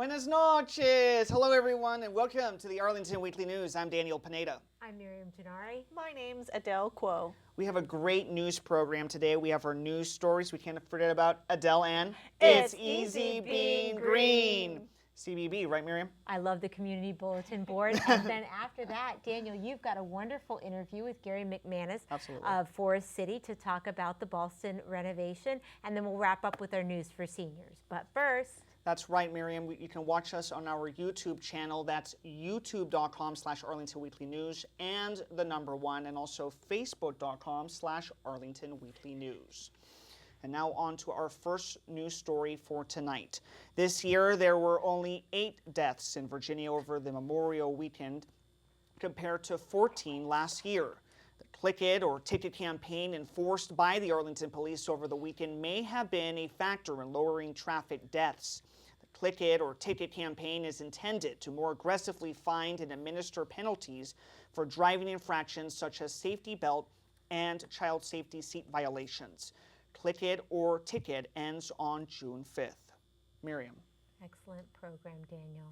Buenas noches. Hello, everyone, and welcome to the Arlington Weekly News. I'm Daniel Pineda. I'm Miriam Gennari. My name's Adele Quo. We have a great news program today. We have our news stories. We can't forget about Adele and It's Easy Being Green. CBB, right, Miriam? I love the community bulletin board. And then after that, Daniel, you've got a wonderful interview with Gary McManus of Forest City to talk about the Ballston renovation. And then we'll wrap up with our news for seniors. But first... That's right, Miriam. You can watch us on our YouTube channel. That's youtube.com/Arlington Weekly News and the number 1, and also facebook.com/Arlington Weekly News. And now on to our first news story for tonight. This year, there were only 8 deaths in Virginia over the Memorial Weekend compared to 14 last year. The Click It or Ticket campaign enforced by the Arlington Police over the weekend may have been a factor in lowering traffic deaths. The Click It or Ticket campaign is intended to more aggressively find and administer penalties for driving infractions such as safety belt and child safety seat violations. Click It or Ticket ends on June 5th. Miriam. Excellent program, Daniel.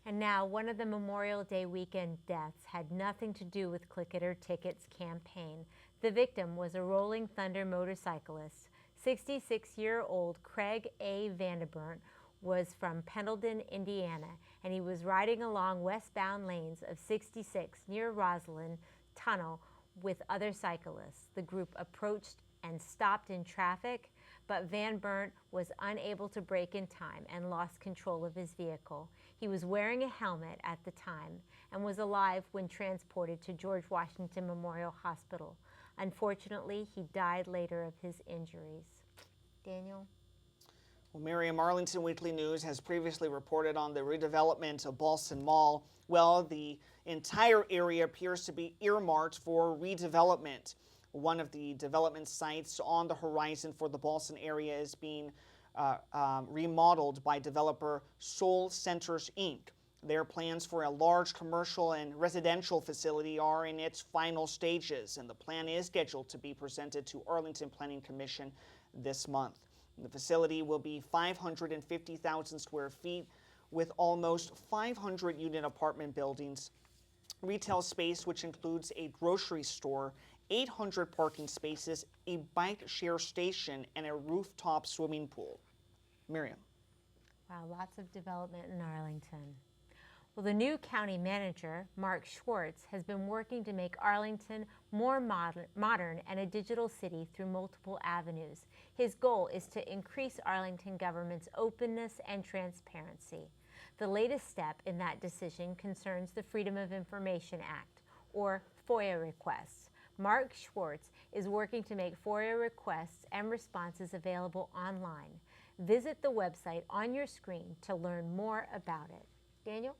And now, one of the Memorial Day weekend deaths had nothing to do with Click It or Ticket's campaign. The victim was a Rolling Thunder motorcyclist. 66-year-old Craig A. Vanbrunt was from Pendleton, Indiana, and he was riding along westbound lanes of 66 near Roslyn Tunnel with other cyclists. The group approached and stopped in traffic, but Vanbrunt was unable to brake in time and lost control of his vehicle. He was wearing a helmet at the time and was alive when transported to George Washington Memorial Hospital. Unfortunately, he died later of his injuries. Daniel? Well, Miriam, Arlington Weekly News has previously reported on the redevelopment of Ballston Mall. Well, the entire area appears to be earmarked for redevelopment. One of the development sites on the horizon for the Ballston area is being remodeled by developer Soul Centers, Inc. Their plans for a large commercial and residential facility are in its final stages, and the plan is scheduled to be presented to Arlington Planning Commission this month. The facility will be 550,000 square feet with almost 500 unit apartment buildings, retail space which includes a grocery store, 800 parking spaces, a bike share station, and a rooftop swimming pool. Miriam. Wow, lots of development in Arlington. Well, the new county manager, Mark Schwartz, has been working to make Arlington more modern and a digital city through multiple avenues. His goal is to increase Arlington government's openness and transparency. The latest step in that decision concerns the Freedom of Information Act, or FOIA requests. Mark Schwartz is working to make FOIA requests and responses available online. Visit the website on your screen to learn more about it. Daniel?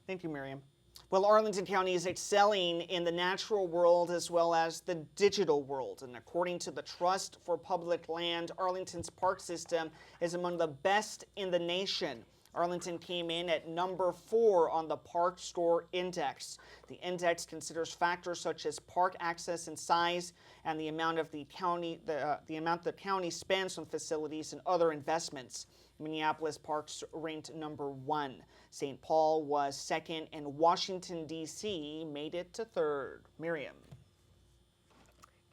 Thank you, Miriam. Well, Arlington County is excelling in the natural world as well as the digital world. And according to the Trust for Public Land, Arlington's park system is among the best in the nation. Arlington came in at number 4 on the Park Score Index. The index considers factors such as park access and size, and the amount the county spends on facilities and other investments. Minneapolis Parks ranked number 1. St. Paul was 2nd, and Washington, D.C. made it to 3rd. Miriam.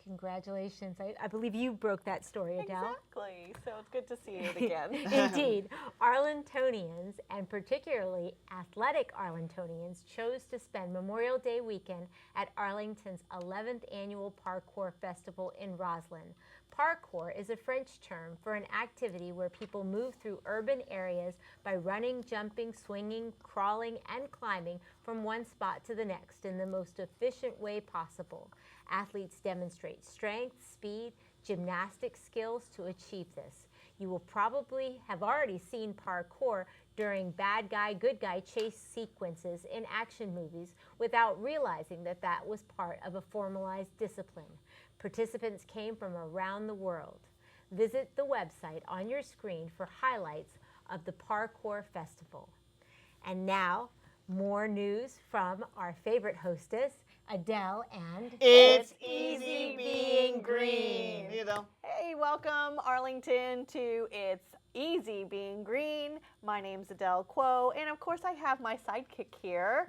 Congratulations. I believe you broke that story, Adele. Exactly. So it's good to see it again. Indeed. Arlingtonians, and particularly athletic Arlingtonians, chose to spend Memorial Day weekend at Arlington's 11th Annual Parkour Festival in Roslyn. Parkour is a French term for an activity where people move through urban areas by running, jumping, swinging, crawling, and climbing from one spot to the next in the most efficient way possible. Athletes demonstrate strength, speed, gymnastic skills to achieve this. You will probably have already seen parkour during bad guy, good guy chase sequences in action movies without realizing that that was part of a formalized discipline. Participants came from around the world. Visit the website on your screen for highlights of the Parkour Festival. And now, more news from our favorite hostess, Adele and It's Easy Being Green. Hey, welcome Arlington to It's Easy Being Green. My name's Adele Quo, and of course I have my sidekick here,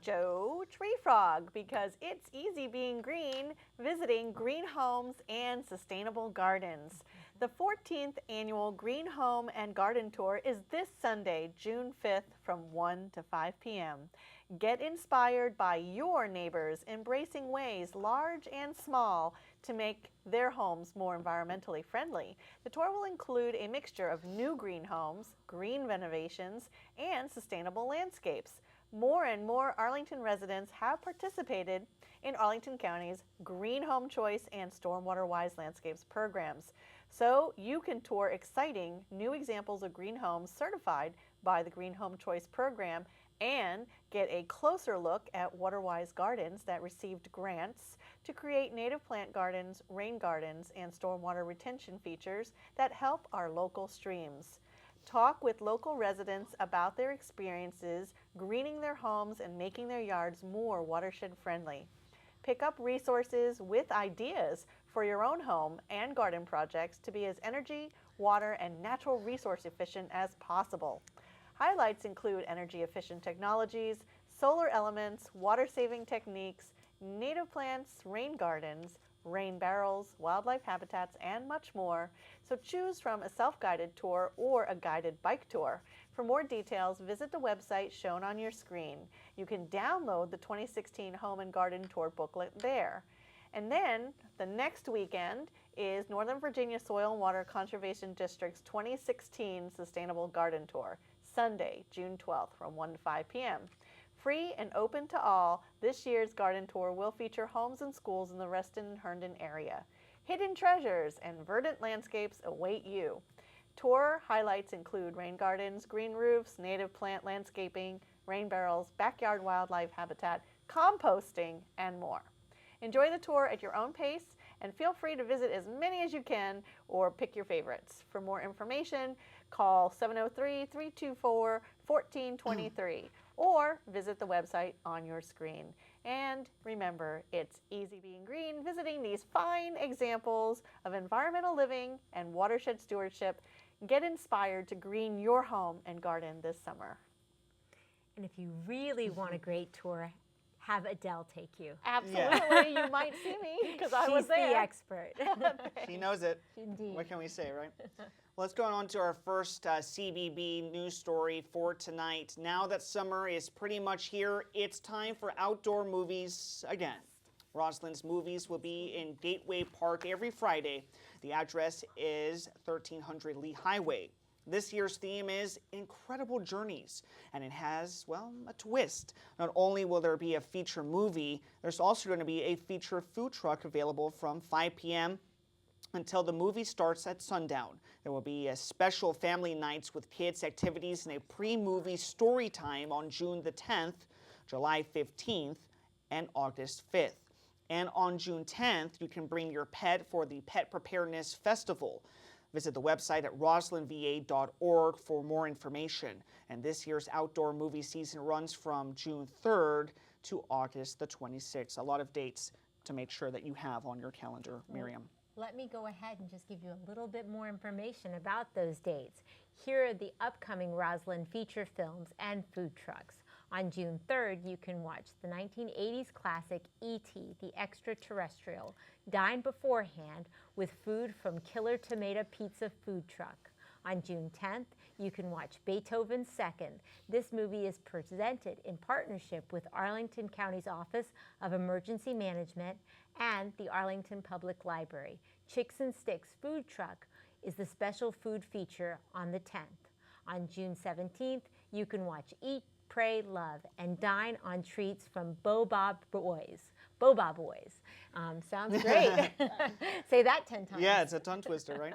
Joe Tree Frog, because it's easy being green, visiting green homes and sustainable gardens. The 14th annual Green Home and Garden Tour is this Sunday, June 5th from 1 to 5 p.m. Get inspired by your neighbors embracing ways, large and small, to make their homes more environmentally friendly. The tour will include a mixture of new green homes, green renovations, and sustainable landscapes. More and more Arlington residents have participated in Arlington County's Green Home Choice and Stormwater Wise Landscapes programs. So you can tour exciting new examples of green homes certified by the Green Home Choice program and get a closer look at water-wise gardens that received grants to create native plant gardens, rain gardens, and stormwater retention features that help our local streams. Talk with local residents about their experiences greening their homes and making their yards more watershed friendly. Pick up resources with ideas for your own home and garden projects to be as energy, water, and natural resource efficient as possible. Highlights include energy efficient technologies, solar elements, water saving techniques, native plants, rain gardens, rain barrels, wildlife habitats, and much more. So choose from a self-guided tour or a guided bike tour. For more details, visit the website shown on your screen. You can download the 2016 Home and Garden Tour booklet there. And then the next weekend is Northern Virginia Soil and Water Conservation District's 2016 Sustainable Garden Tour, Sunday, June 12th from 1 to 5 p.m. Free and open to all, this year's garden tour will feature homes and schools in the Reston and Herndon area. Hidden treasures and verdant landscapes await you. Tour highlights include rain gardens, green roofs, native plant landscaping, rain barrels, backyard wildlife habitat, composting, and more. Enjoy the tour at your own pace and feel free to visit as many as you can or pick your favorites. For more information, call 703-324-1423 or visit the website on your screen. And remember, it's easy being green, visiting these fine examples of environmental living and watershed stewardship. Get inspired to green your home and garden this summer. And if you really want a great tour, have Adele take you. Absolutely, you might see me because I was there. She's the expert. She knows it. Indeed. What can we say, right? Well, let's go on to our first CBB news story for tonight. Now that summer is pretty much here, it's time for outdoor movies again. Roslyn's Movies will be in Gateway Park every Friday. The address is 1300 Lee Highway. This year's theme is Incredible Journeys, and it has, well, a twist. Not only will there be a feature movie, there's also going to be a feature food truck available from 5 p.m. until the movie starts at sundown. There will be a special family nights with kids activities and a pre-movie story time on June the 10th, July 15th, and August 5th. And on June 10th, you can bring your pet for the Pet Preparedness Festival. Visit the website at roslynva.org for more information. And this year's outdoor movie season runs from June 3rd to August the 26th. A lot of dates to make sure that you have on your calendar, Miriam. Let me go ahead and just give you a little bit more information about those dates. Here are the upcoming Roslyn feature films and food trucks. On June 3rd, you can watch the 1980s classic E.T., the Extraterrestrial, dine beforehand with food from Killer Tomato Pizza food truck. On June 10th, you can watch Beethoven Second. This movie is presented in partnership with Arlington County's Office of Emergency Management and the Arlington Public Library. Chix and Stix food truck is the special food feature on the 10th. On June 17th, you can watch Eat, Pray, Love, and dine on treats from Boba Boys. Boba Boys. Sounds great. Say that 10 times. Yeah, it's a tongue twister, right?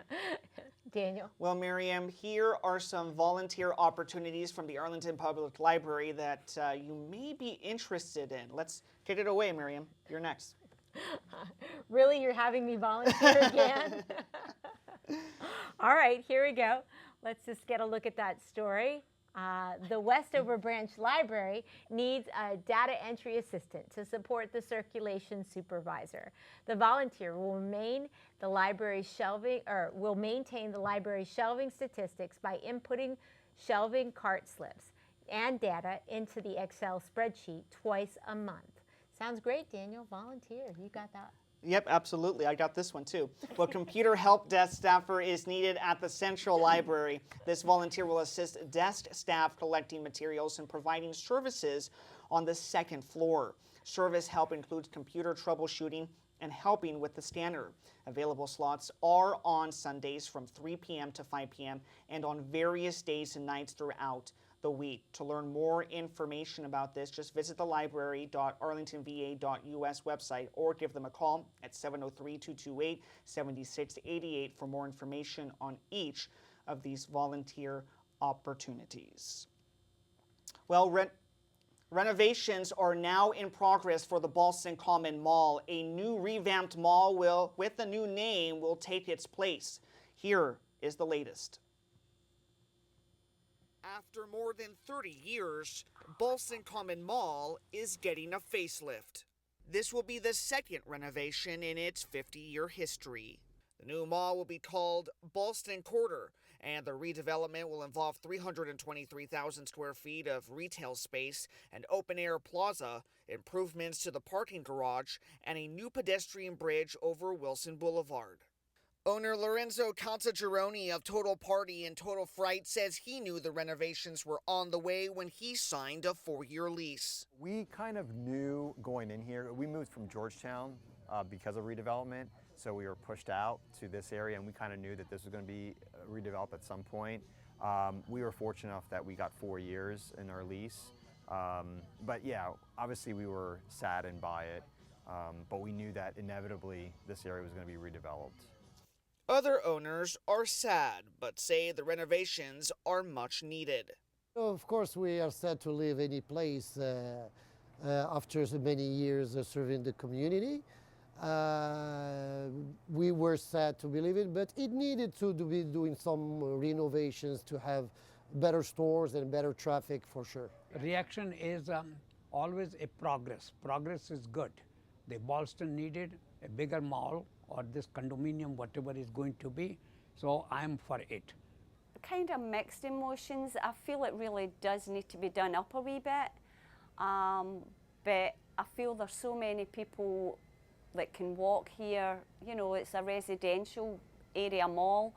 Daniel. Well, Miriam, here are some volunteer opportunities from the Arlington Public Library that you may be interested in. Let's kick it away, Miriam. You're next. Really, you're having me volunteer again? All right, here we go. Let's just get a look at that story. The Westover Branch Library needs a data entry assistant to support the circulation supervisor. The volunteer will maintain the library's shelving statistics by inputting shelving cart slips and data into the Excel spreadsheet twice a month. Sounds great, Daniel. Volunteer. You got that. Yep, absolutely. I got this one too. Well, computer help desk staffer is needed at the Central Library. This volunteer will assist desk staff collecting materials and providing services on the second floor. Service help includes computer troubleshooting and helping with the scanner. Available slots are on Sundays from 3 p.m. to 5 p.m. and on various days and nights throughout the week. To learn more information about this, just visit the library.arlingtonva.us website or give them a call at 703-228-7688 for more information on each of these volunteer opportunities. Well, renovations are now in progress for the Ballston Common Mall. A new revamped mall with a new name will take its place. Here is the latest. After more than 30 years, Ballston Common Mall is getting a facelift. This will be the second renovation in its 50-year history. The new mall will be called Ballston Quarter, and the redevelopment will involve 323,000 square feet of retail space, an open-air plaza, improvements to the parking garage, and a new pedestrian bridge over Wilson Boulevard. Owner Lorenzo Caltagirone of Total Party and Total Fright says he knew the renovations were on the way when he signed a 4-year lease. We kind of knew going in here. We moved from Georgetown because of redevelopment, so we were pushed out to this area, and we kind of knew that this was going to be redeveloped at some point. We were fortunate enough that we got 4 years in our lease. But yeah, obviously we were saddened by it, but we knew that inevitably this area was going to be redeveloped. Other owners are sad, but say the renovations are much needed. Of course, we are sad to leave any place after so many years serving the community. We were sad to believe it, but it needed to be doing some renovations to have better stores and better traffic for sure. Reaction is always a progress. Progress is good. The Ballston needed a bigger mall or this condominium, whatever is going to be, so I'm for it. Kind of mixed emotions. I feel it really does need to be done up a wee bit, but I feel there's so many people that can walk here. You know, it's a residential area mall,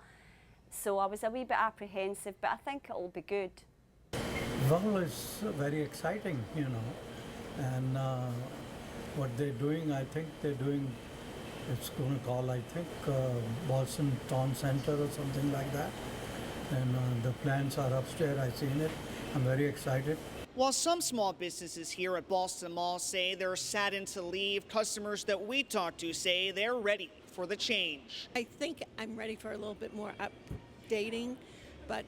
so I was a wee bit apprehensive, but I think it'll be good. Well, it's very exciting, you know, and what they're doing, I think they're doing, it's going to call, I think, Ballston Town Center or something like that. And the plans are upstairs, I've seen it. I'm very excited. While some small businesses here at Ballston Mall say they're saddened to leave, customers that we talk to say they're ready for the change. I think I'm ready for a little bit more updating, but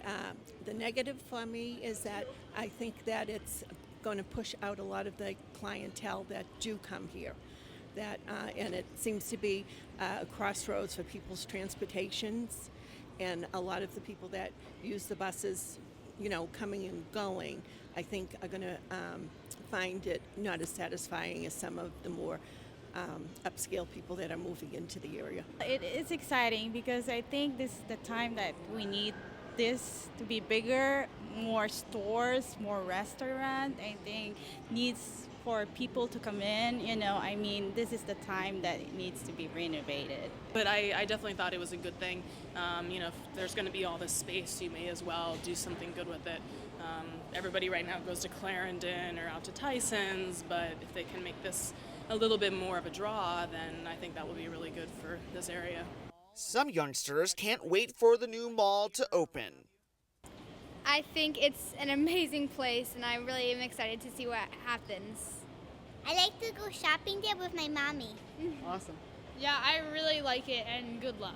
the negative for me is that I think that it's going to push out a lot of the clientele that do come here. And it seems to be a crossroads for people's transportations, and a lot of the people that use the buses, you know, coming and going, I think are going to find it not as satisfying as some of the more upscale people that are moving into the area. It is exciting because I think this is the time that we need this to be bigger, more stores, more restaurant. I think needs for people to come in, you know, I mean, this is the time that it needs to be renovated. But I definitely thought it was a good thing. You know, if there's going to be all this space, you may as well do something good with it. Everybody right now goes to Clarendon or out to Tyson's, but if they can make this a little bit more of a draw, then I think that will be really good for this area. Some youngsters can't wait for the new mall to open. I think it's an amazing place, and I really am excited to see what happens. I like to go shopping there with my mommy. Awesome. Yeah, I really like it, and good luck.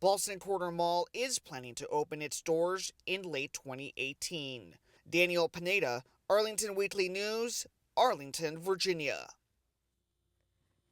Ballston Quarter Mall is planning to open its doors in late 2018. Daniel Pineda, Arlington Weekly News, Arlington, Virginia.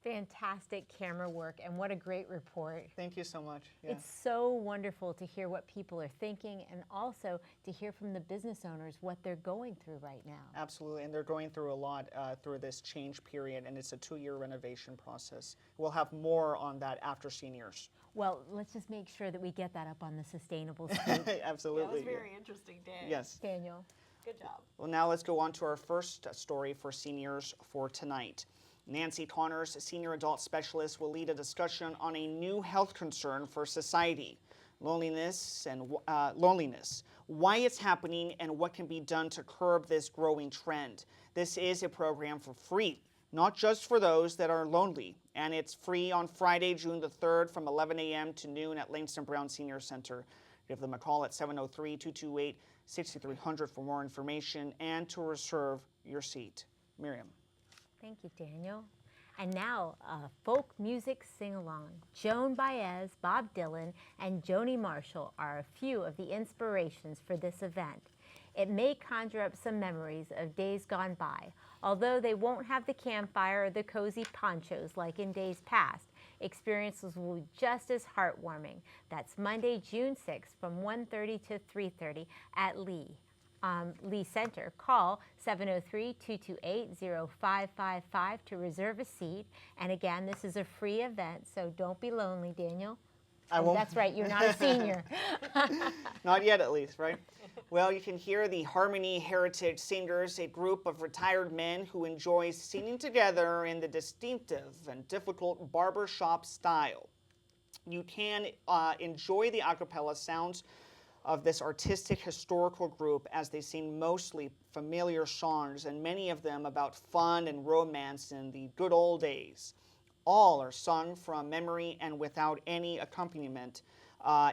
Fantastic camera work, and what a great report. Thank you so much. Yeah. It's so wonderful to hear what people are thinking and also to hear from the business owners what they're going through right now. Absolutely, and they're going through a lot through this change period, and it's a 2-year renovation process. We'll have more on that after seniors. Well, let's just make sure that we get that up on the sustainable scoop. Absolutely. That was very interesting, Dan. Yes. Daniel. Good job. Well, now let's go on to our first story for seniors for tonight. Nancy Connors, Senior Adult Specialist, will lead a discussion on a new health concern for society, loneliness, why it's happening, and what can be done to curb this growing trend. This is a program for free, not just for those that are lonely, and it's free on Friday, June the 3rd from 11 a.m. to noon at Langston Brown Senior Center. Give them a call at 703-228-6300 for more information and to reserve your seat. Miriam. Thank you, Daniel. And now, a folk music sing-along. Joan Baez, Bob Dylan, and Joni Marshall are a few of the inspirations for this event. It may conjure up some memories of days gone by. Although they won't have the campfire or the cozy ponchos like in days past, experiences will be just as heartwarming. That's Monday, June 6th from 1:30 to 3:30 at Lee Center. Call 703-228-0555 to reserve a seat. And again, this is a free event, so don't be lonely, Daniel. I won't. That's right, you're not a senior. Not yet, at least, right? Well, you can hear the Harmony Heritage Singers, a group of retired men who enjoy singing together in the distinctive and difficult barbershop style. You can enjoy the a cappella sounds of this artistic historical group as they sing mostly familiar songs, and many of them about fun and romance in the good old days. All are sung from memory and without any accompaniment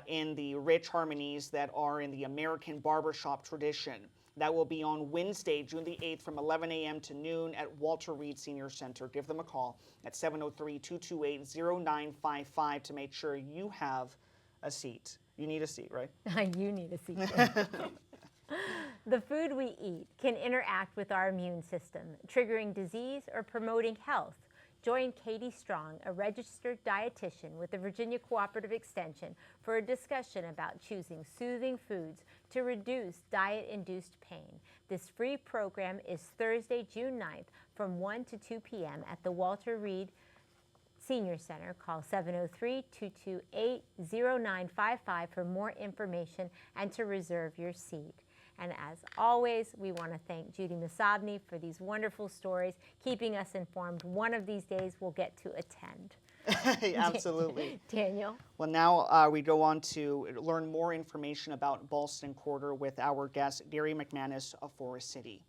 in the rich harmonies that are in the American barbershop tradition. That will be on Wednesday, June the 8th from 11 a.m. to noon at Walter Reed Senior Center. Give them a call at 703-228-0955 to make sure you have a seat. You need a seat, right? You need a seat. The food we eat can interact with our immune system, triggering disease or promoting health. Join Katie Strong, a registered dietitian with the Virginia Cooperative Extension, for a discussion about choosing soothing foods to reduce diet-induced pain. This free program is Thursday, June 9th from 1 to 2 p.m. at the Walter Reed Senior Center. Call 703-228-0955 for more information and to reserve your seat. And as always, we want to thank Judy Masabny for these wonderful stories, keeping us informed. One of these days we'll get to attend. Absolutely. Daniel? Well, now we go on to learn more information about Ballston Quarter with our guest, Gary McManus of Forest City.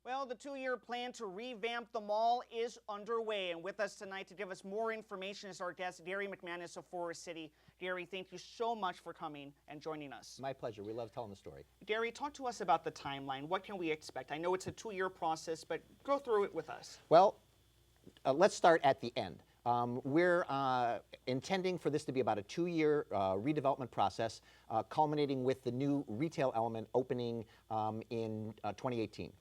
Well, the 2-year plan to revamp the mall is underway, and with us tonight to give us more information is our guest, Gary McManus of Forest City. Gary, thank you so much for coming and joining us. My pleasure. We love telling the story. Gary, talk to us about the timeline. What can we expect? I know it's a 2-year process, but go through it with us. Well, let's start at the end. We're intending for this to be about a 2-year redevelopment process, culminating with the new retail element opening in 2018.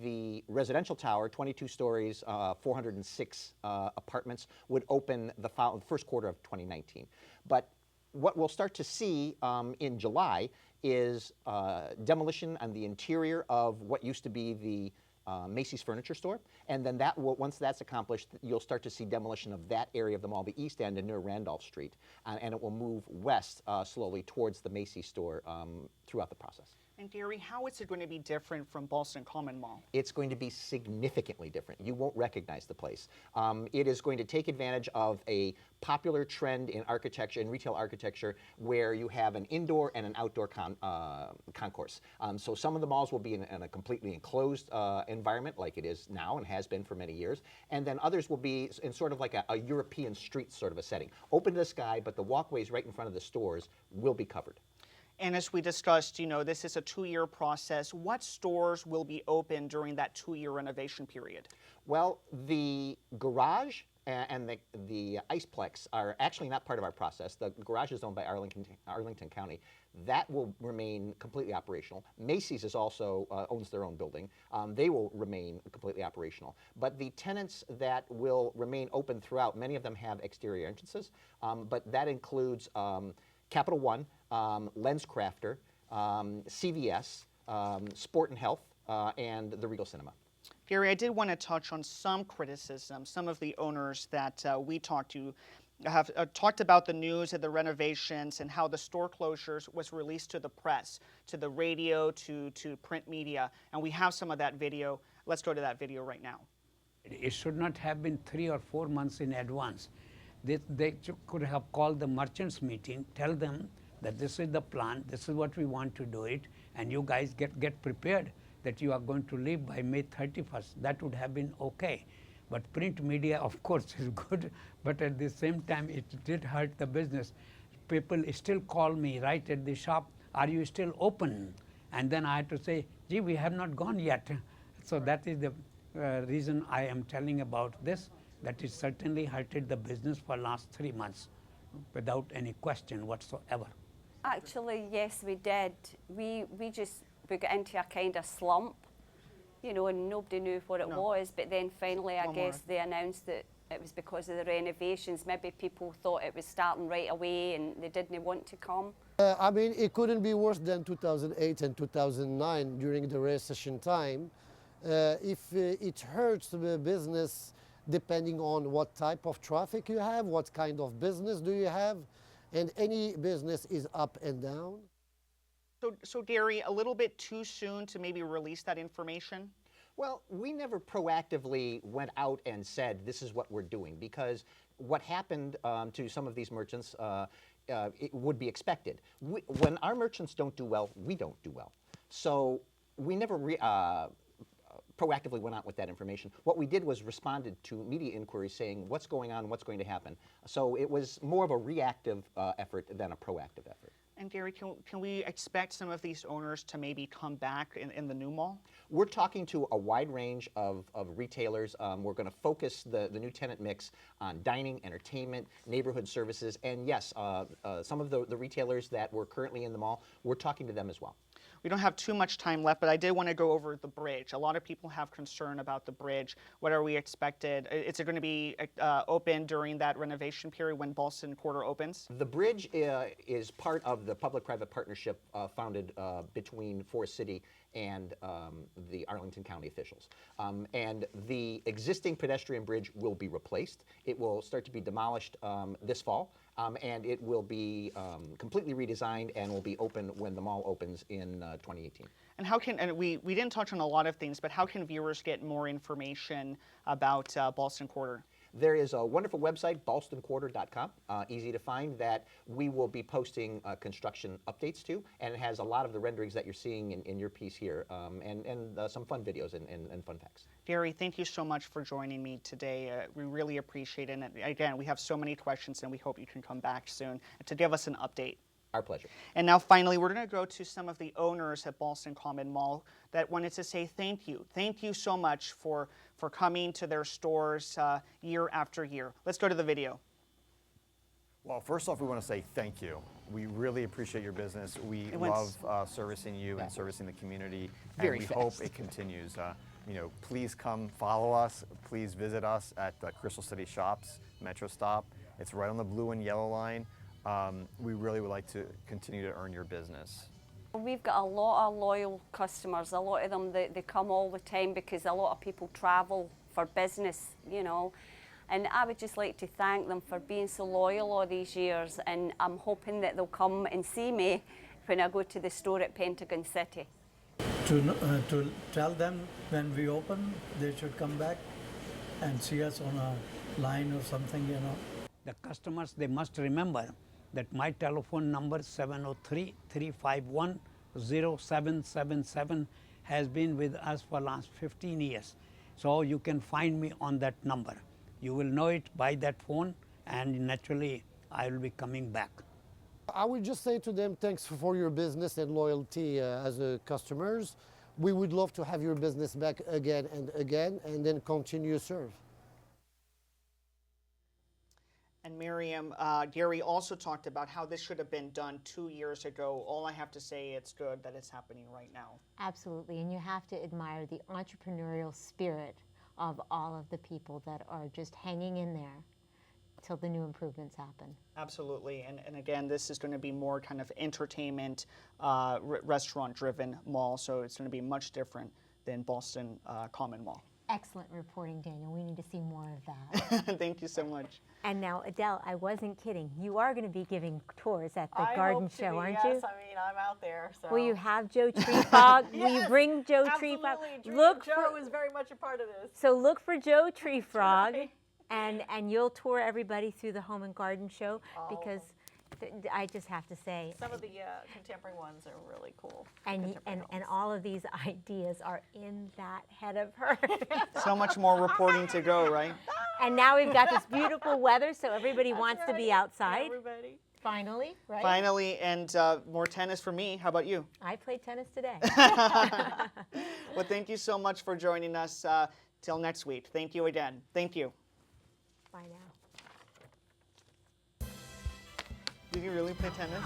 The residential tower, 22 stories, 406 apartments, would open the first quarter of 2019. But what we'll start to see in July is demolition on the interior of what used to be the Macy's furniture store, and then once that's accomplished, you'll start to see demolition of that area of the mall, the east end and near Randolph Street, and it will move west slowly towards the Macy's store throughout the process. And Gary, how is it going to be different from Ballston Common Mall? It's going to be significantly different. You won't recognize the place. It is going to take advantage of a popular trend in architecture, in retail architecture, where you have an indoor and an outdoor concourse. So some of the malls will be in a completely enclosed environment like it is now and has been for many years. And then others will be in sort of like a European street sort of a setting. Open to the sky, but the walkways right in front of the stores will be covered. And as we discussed, you know, this is a 2-year process. What stores will be open during that 2-year renovation period? Well, the garage and the Iceplex are actually not part of our process. The garage is owned by Arlington County. That will remain completely operational. Macy's is also owns their own building. They will remain completely operational. But the tenants that will remain open throughout, many of them have exterior entrances, but that includes Capital One, LensCrafter, CVS, Sport and Health, and the Regal Cinema. Gary, I did want to touch on some criticism. Some of the owners that we talked to have talked about the news of the renovations and how the store closures was released to the press, to the radio, to print media. And we have some of that video. Let's go to that video right now. It should not have been 3 or 4 months in advance. They could have called the merchants meeting, tell them that this is the plan, this is what we want to do it, and you guys get prepared that you are going to leave by May 31st. That would have been okay. But print media, of course, is good, but at the same time, it did hurt the business. People still call me right at the shop, are you still open? And then I had to say, gee, we have not gone yet. So that is the reason I am telling about this, that it certainly hurted the business for last 3 months, without any question whatsoever. Actually, yes, we did. We got into a kind of slump, you know, and nobody knew what it was. But then finally, I guess they announced that it was because of the renovations. Maybe people thought it was starting right away and they didn't want to come. I mean, it couldn't be worse than 2008 and 2009 during the recession time. If it hurts the business, depending on what type of traffic you have, what kind of business do you have, and any business is up and down. So Gary, a little bit too soon to maybe release that information? Well, we never proactively went out and said this is what we're doing, because what happened to some of these merchants it would be expected. When our merchants don't do well, we don't do well. So we never proactively went out with that information. What we did was responded to media inquiries saying what's going on, what's going to happen. So it was more of a reactive effort than a proactive effort. And Gary, can we expect some of these owners to maybe come back in the new mall? We're talking to a wide range of retailers. We're going to focus the new tenant mix on dining, entertainment, neighborhood services, and yes, some of the retailers that were currently in the mall, we're talking to them as well. We don't have too much time left, but I did want to go over the bridge. A lot of people have concern about the bridge. What are we expected? Is it going to be open during that renovation period when Ballston Quarter opens? The bridge is part of the public-private partnership founded between Forest City and the Arlington County officials. And the existing pedestrian bridge will be replaced. It will start to be demolished this fall. And it will be completely redesigned and will be open when the mall opens in 2018. And how can, and we didn't touch on a lot of things, but how can viewers get more information about Ballston Quarter? There is a wonderful website, ballstonquarter.com, easy to find, that we will be posting construction updates to, and it has a lot of the renderings that you're seeing in your piece here, and some fun videos and fun facts. Gary, thank you so much for joining me today. We really appreciate it. And again, we have so many questions, and we hope you can come back soon to give us an update. Our pleasure. And now finally, we're going to go to some of the owners at Ballston Common Mall that wanted to say thank you. Thank you so much for coming to their stores year after year. Let's go to the video. Well, first off, we want to say thank you. We really appreciate your business. We love servicing you and servicing the community, and we hope it continues. You know, please come follow us. Please visit us at the Crystal City Shops Metro Stop. It's right on the blue and yellow line. We really would like to continue to earn your business. We've got a lot of loyal customers. A lot of them, they come all the time because a lot of people travel for business, you know. And I would just like to thank them for being so loyal all these years, and I'm hoping that they'll come and see me when I go to the store at Pentagon City. To tell them when we open, they should come back and see us on a line or something, you know. The customers, they must remember that my telephone number 703-351-0777 has been with us for last 15 years. So you can find me on that number. You will know it by that phone, and naturally I will be coming back. I would just say to them, thanks for your business and loyalty as customers. We would love to have your business back again and again, and then continue to serve. And Miriam, Gary also talked about how this should have been done 2 years ago. All I have to say, it's good that it's happening right now. Absolutely, and you have to admire the entrepreneurial spirit of all of the people that are just hanging in there till the new improvements happen. Absolutely, and again, this is going to be more kind of entertainment, restaurant-driven mall, so it's going to be much different than Ballston Common Mall. Excellent reporting, Daniel. We need to see more of that. Thank you so much. And now, Adele, I wasn't kidding. You are going to be giving tours at the I garden hope to show, be, aren't yes. you? I mean, I'm out there. So. Will you have Joe Treefrog? Will you Yes, bring Joe Treefrog? Absolutely. Joe is very much a part of this. So look for Joe Treefrog, right. and you'll tour everybody through the home and garden show because I just have to say, Some of the contemporary ones are really cool. and all of these ideas are in that head of hers. So much more reporting to go, right? And now we've got this beautiful weather, so everybody That's wants to be right. outside. Everybody. Finally, right? Finally, and more tennis for me. How about you? I played tennis today. Well, thank you so much for joining us. Till next week. Thank you again. Thank you. Bye now. Did you really play tennis?